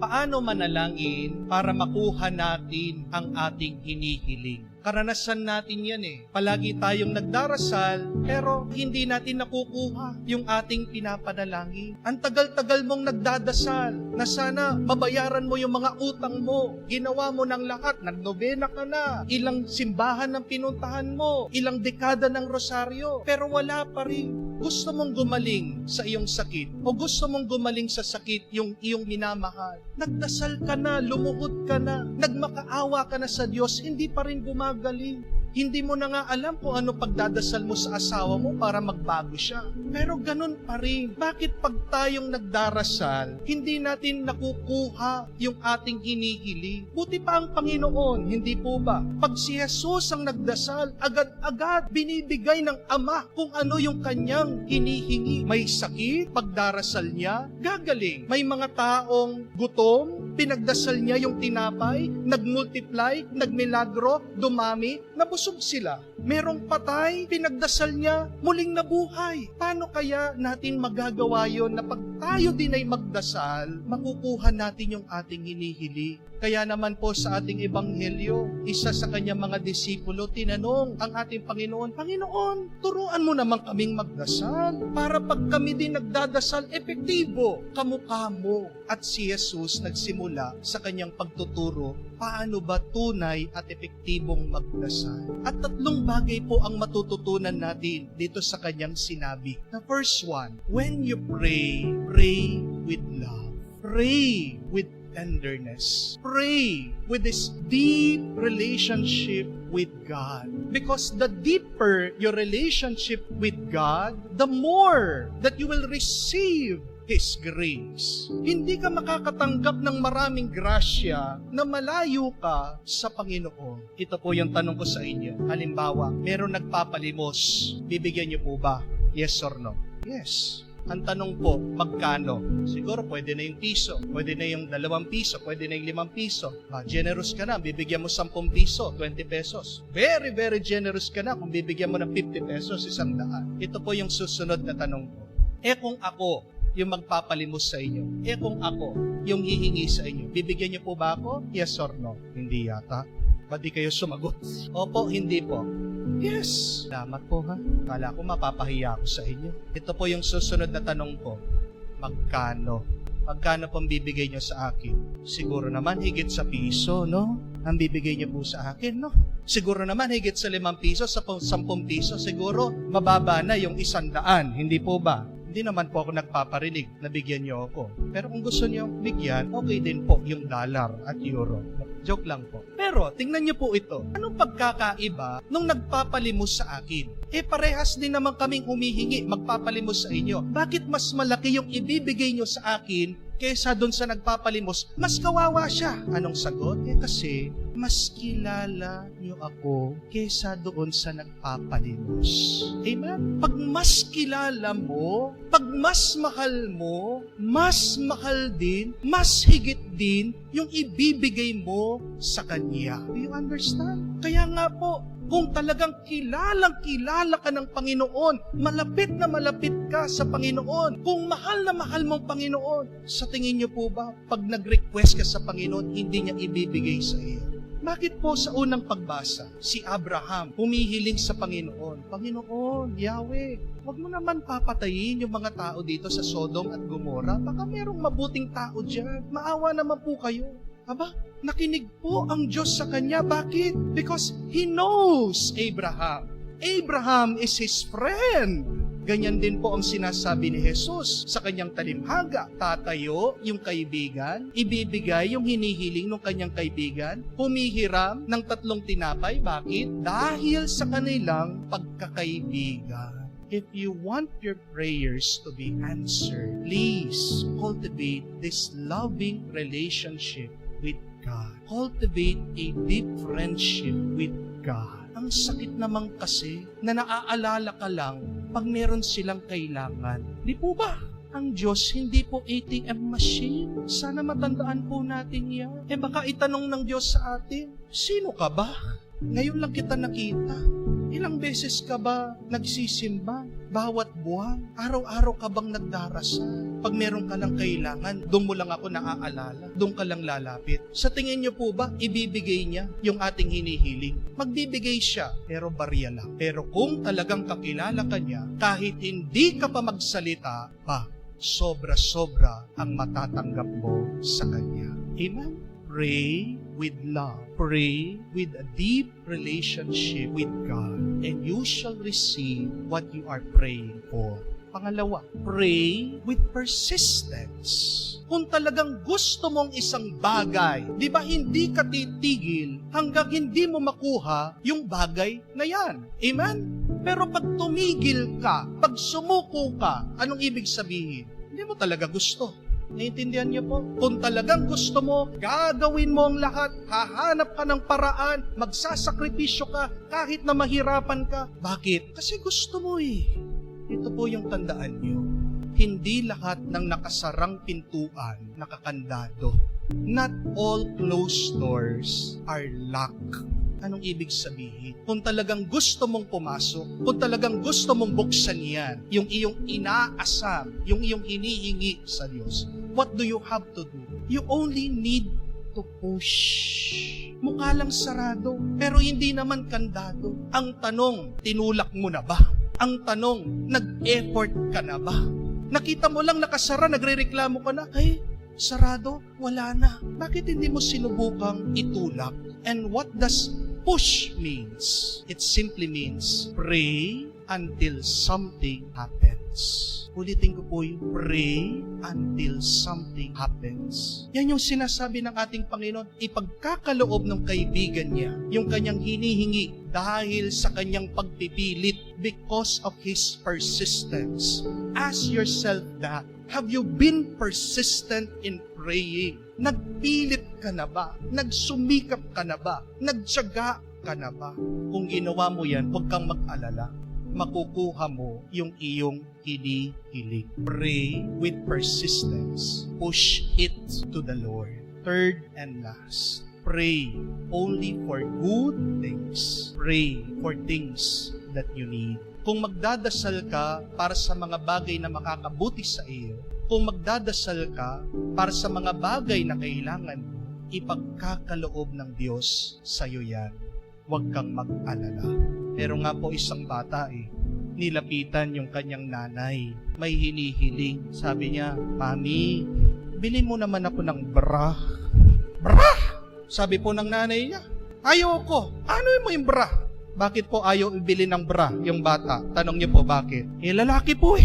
paano manalangin para makuha natin ang ating hinihiling. Karanasan natin yan Palagi tayong nagdarasal, pero hindi natin nakukuha yung ating pinapanalangin. Ang tagal-tagal mong nagdadasal na sana mabayaran mo yung mga utang mo. Ginawa mo ng lahat, nagnobena ka na. Ilang simbahan ang pinuntahan mo, ilang dekada ng rosaryo, pero wala pa rin. Gusto mong gumaling sa iyong sakit o gusto mong gumaling sa sakit yung iyong minamahal. Nagdasal ka na, lumuhod ka na, nagmakaawa ka na sa Diyos, hindi pa rin gumagaling. Hindi mo na nga alam kung ano pagdadasal mo sa asawa mo para magbago siya. Pero ganun pa rin. Bakit pag tayong nagdarasal, hindi natin nakukuha yung ating hinihiling? Buti pa ang Panginoon, hindi po ba? Pag si Jesus ang nagdasal, agad-agad binibigay ng Ama kung ano yung kanyang hinihingi. May sakit, pagdarasal niya, gagaling. May mga taong gutom, pinagdasal niya yung tinapay, nagmultiply, nagmilagro, dumami, nabusog sila. Merong patay, pinagdasal niya, muling nabuhay. Paano kaya natin magagawa yon na pag tayo din ay magdasal, makukuha natin yung ating hinihili? Kaya naman po sa ating ebanghelyo, isa sa kanyang mga disipulo, tinanong ang ating Panginoon, Panginoon, turuan mo naman kaming magdasal para pag kami din nagdadasal, epektibo kamukha mo. At si Jesus nagsimula sa kanyang pagtuturo, paano ba tunay at epektibong magdasal? At tatlong bagay po ang matututunan natin dito sa kanyang sinabi. The first one, when you pray, pray with love. Pray with tenderness. Pray with this deep relationship with God. Because the deeper your relationship with God, the more that you will receive His grace. Hindi ka makakatanggap ng maraming grasya na malayo ka sa Panginoon. Ito po yung tanong ko sa inyo. Halimbawa, meron nagpapalimos. Bibigyan niyo po ba? Yes or no? Yes. Ang tanong po, magkano? Siguro pwede na yung piso, pwede na yung 2 piso, pwede na yung 5 piso. Generous ka na, bibigyan mo 10 piso, 20 pesos. Very, very generous ka na kung bibigyan mo ng 50 pesos, 100. Ito po yung susunod na tanong ko. Kung ako yung magpapalimos sa inyo, kung ako yung hihingi sa inyo, bibigyan niyo po ba ako? Yes or no? Hindi yata. Ba't di kayo sumagot? Opo, hindi po. Yes. Salamat po ha. Kala ko mapapahiya ako sa inyo. Ito po yung susunod na tanong ko. Magkano? Magkano pong bibigay nyo sa akin? Siguro naman higit sa piso, no? Ang bibigay nyo po sa akin, no? Siguro naman higit sa 5 piso, sa 10 piso, siguro mababa na yung 100. Hindi po ba? Hindi naman po ako nagpaparinig na bigyan nyo ako. Pero kung gusto nyo bigyan, okay din po yung dollar at euro. Joke lang po. Pero, tingnan nyo po ito. Anong pagkakaiba nung nagpapalimos sa akin? Parehas din naman kaming humihingi, magpapalimos sa inyo. Bakit mas malaki yung ibibigay nyo sa akin kaysa doon sa nagpapalimos? Mas kawawa siya. Anong sagot? Kasi mas kilala nyo ako kaysa doon sa nagpapalimos. Amen? Pag mas kilala mo, pag mas mahal din, mas higit din yung ibibigay mo sa Kanya. Do you understand? Kaya nga po, kung talagang kilala ka ng Panginoon, malapit na malapit ka sa Panginoon, kung mahal na mahal mong Panginoon, sa tingin niyo po ba, pag nag-request ka sa Panginoon, hindi niya ibibigay sa iyo? Bakit po sa unang pagbasa, si Abraham humihiling sa Panginoon, Panginoon, Yahweh, huwag mo naman papatayin yung mga tao dito sa Sodom at Gomora. Baka merong mabuting tao dyan. Maawa naman po kayo. Aba, nakinig po ang Diyos sa kanya. Bakit? Because He knows Abraham. Abraham is His friend. Ganyan din po ang sinasabi ni Jesus sa kanyang talimhaga. Tatayo yung kaibigan, ibibigay yung hinihiling ng kanyang kaibigan, humihiram ng 3 tinapay. Bakit? Dahil sa kanilang pagkakaibigan. If you want your prayers to be answered, please cultivate this loving relationship with God. Cultivate a deep friendship with God. Ang sakit naman kasi na naaalala ka lang pag meron silang kailangan. Di po ba? Ang Diyos hindi po ATM machine. Sana matandaan po natin yan. Baka itanong ng Diyos sa atin, sino ka ba? Ngayon lang kita nakita. Ilang beses ka ba nagsisimba? Bawat buwan? Araw-araw ka bang nagdarasal? Pag meron ka lang kailangan, doon mo lang ako naaalala. Doon ka lang lalapit. Sa tingin niyo po ba, ibibigay niya yung ating hinihiling? Magbibigay siya, pero barya lang. Pero kung talagang kakilala ka niya, kahit hindi ka pa magsalita, sobra-sobra ang matatanggap mo sa kanya. Amen? Pray with love. Pray with a deep relationship with God, and you shall receive what you are praying for. Pangalawa, pray with persistence. Kung talagang gusto mong isang bagay, di ba hindi ka titigil hanggang hindi mo makuha yung bagay na yan? Amen? Pero pag tumigil ka, pag sumuko ka, anong ibig sabihin? Hindi mo talaga gusto. Naiintindihan niyo po? Kung talagang gusto mo, gagawin mo ang lahat, hahanap ka ng paraan, magsasakripisyo ka, kahit na mahirapan ka. Bakit? Kasi gusto mo eh. Ito po yung tandaan niyo. Hindi lahat ng nakasarang pintuan nakakandado. Not all closed doors are locked. Anong ibig sabihin? Kung talagang gusto mong pumasok, kung talagang gusto mong buksan yan, yung iyong inaasam, yung iyong hinihingi sa Diyos, what do you have to do? You only need to push. Mukha lang sarado, pero hindi naman kandado. Ang tanong, tinulak mo na ba? Ang tanong, nag-effort ka na ba? Nakita mo lang nakasara, nagrereklamo ka na, ay, sarado, wala na. Bakit hindi mo sinubukang itulak? And what does push means? It simply means pray until something happens. Ulitin ko po yung pray until something happens. Yan yung sinasabi ng ating Panginoon, ipagkakaloob ng kaibigan niya, yung kanyang hinihingi dahil sa kanyang pagpipilit because of his persistence. Ask yourself that. Have you been persistent in praying? Nagpilit ka na ba? Nagsumikap ka na ba? Nagtiyaga ka na ba? Kung ginawa mo yan, huwag kang mag-alala. Makukuha mo yung iyong hinihiling. Pray with persistence. Push it to the Lord. Third and last, pray only for good things. Pray for things that you need. Kung magdadasal ka para sa mga bagay na makakabuti sa iyo, kung magdadasal ka para sa mga bagay na kailangan mo, ipagkakaloob ng Diyos sa iyo yan. Huwag kang mag-alala. Pero nga po isang bata nilapitan yung kanyang nanay. May hinihiling. Sabi niya, Mami, bili mo naman ako ng bra. Bra! Sabi po ng nanay niya, ayoko. Ano mo yung bra? Bakit po ayaw ibili ng bra yung bata? Tanong niyo po bakit? Lalaki po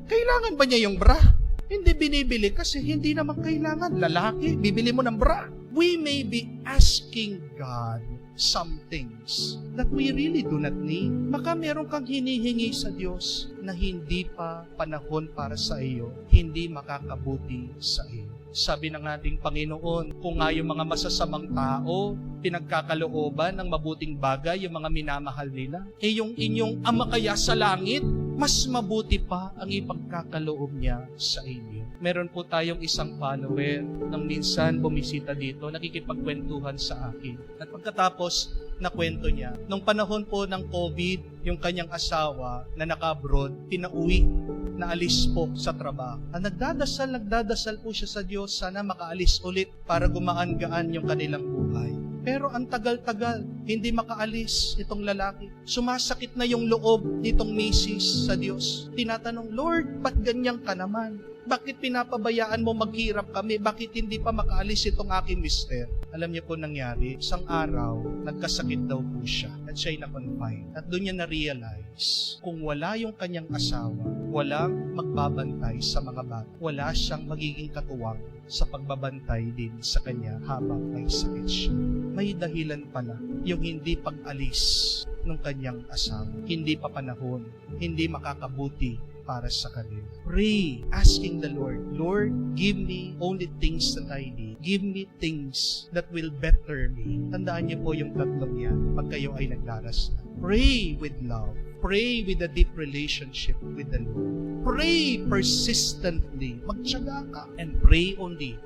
Kailangan ba niya yung bra? Hindi binibili kasi hindi naman kailangan. Lalaki, bibili mo ng bra. We may be asking God some things that we really do not need. Baka meron kang hinihingi sa Diyos na hindi pa panahon para sa iyo, hindi makakabuti sa iyo. Sabi ng ating Panginoon, kung nga yung mga masasamang tao, pinagkakalooban ng mabuting bagay, yung mga minamahal nila, yung inyong Ama kaya sa langit, mas mabuti pa ang ipagkakaloob niya sa inyo. Meron po tayong isang follower nang minsan bumisita dito, nakikipagkwentuhan sa akin. At pagkatapos na kwento niya, nung panahon po ng COVID, yung kanyang asawa na naka-abroad, pinauwi, naalis po sa trabaho. Nagdadasal po siya sa Diyos, sana makaalis ulit para gumaan-gaan yung kanilang buhay. Pero ang tagal-tagal, hindi makaalis itong lalaki. Sumasakit na yung loob nitong misis sa Diyos. Tinatanong, Lord, ba't ganyan ka naman? Bakit pinapabayaan mo maghirap kami? Bakit hindi pa makaalis itong aking mister? Alam niyo po nangyari, isang araw, nagkasakit daw po siya at siya'y na-confine. At doon niya na-realize, kung wala yung kanyang asawa, walang magbabantay sa mga bata, wala siyang magiging katuwang sa pagbabantay din sa kanya habang may sakit siya. May dahilan pala yung hindi pag-alis ng kanyang asawa. Hindi pa panahon, hindi makakabuti para sa kanila. Pray, asking the Lord, Lord, give me only things that I need. Give me things that will better me. Tandaan niyo po yung tatlong yan pag kayo ay nagdarasal. Pray with love. Pray with a deep relationship with the Lord. Pray persistently. Magtiyaga ka. And pray only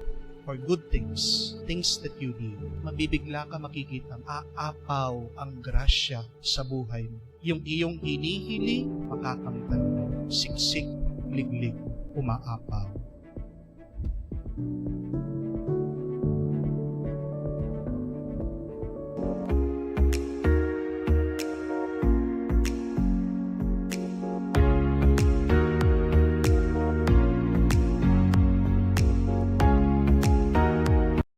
for good things, things that you need, mabibigla ka makikita, aapaw ang grasya sa buhay mo. Yung iyong hinihiling, makakamtan mo. Siksik, liglig, umaapaw.